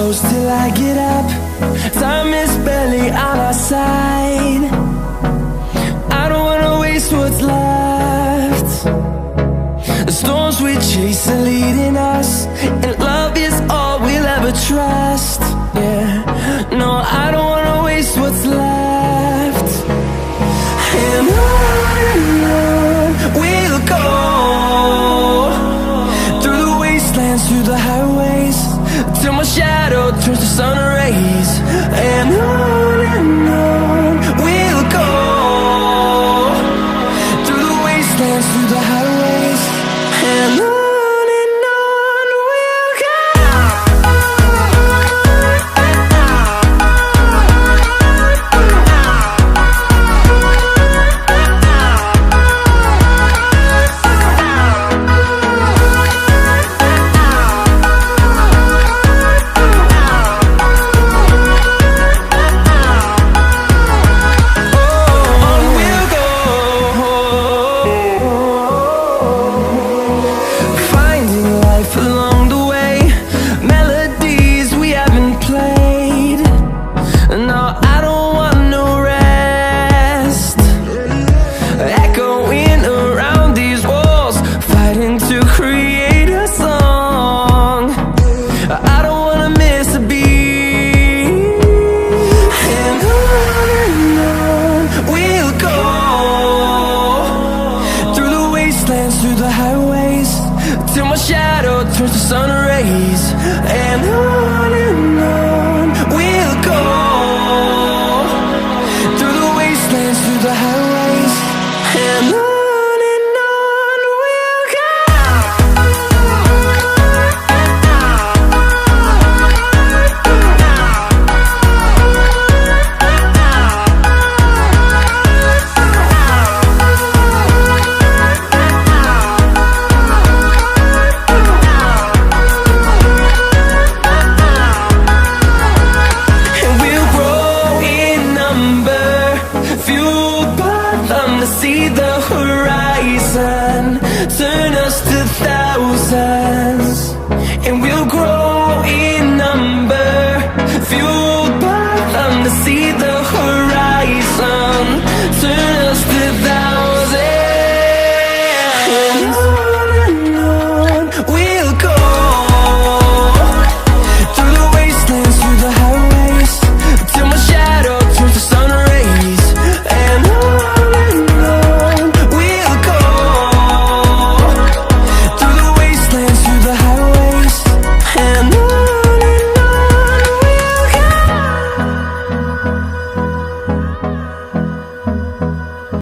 close till I get up. Time is barely on our side. I don't wanna waste what's left. The storms we chase are leading us, and love is all we'll ever trust. Yeah, no, I don't wanna waste what's left. And on we'll go, through the wastelands, through the highways, till my shadow turns to sun rays. And on we'll go, through the wastelands, through the highways, and on. Through the highways, till my shadow turns to sun rays. And on we'll go, through the wastelands, through the highways, and on. See the horizon, turn us to thousands.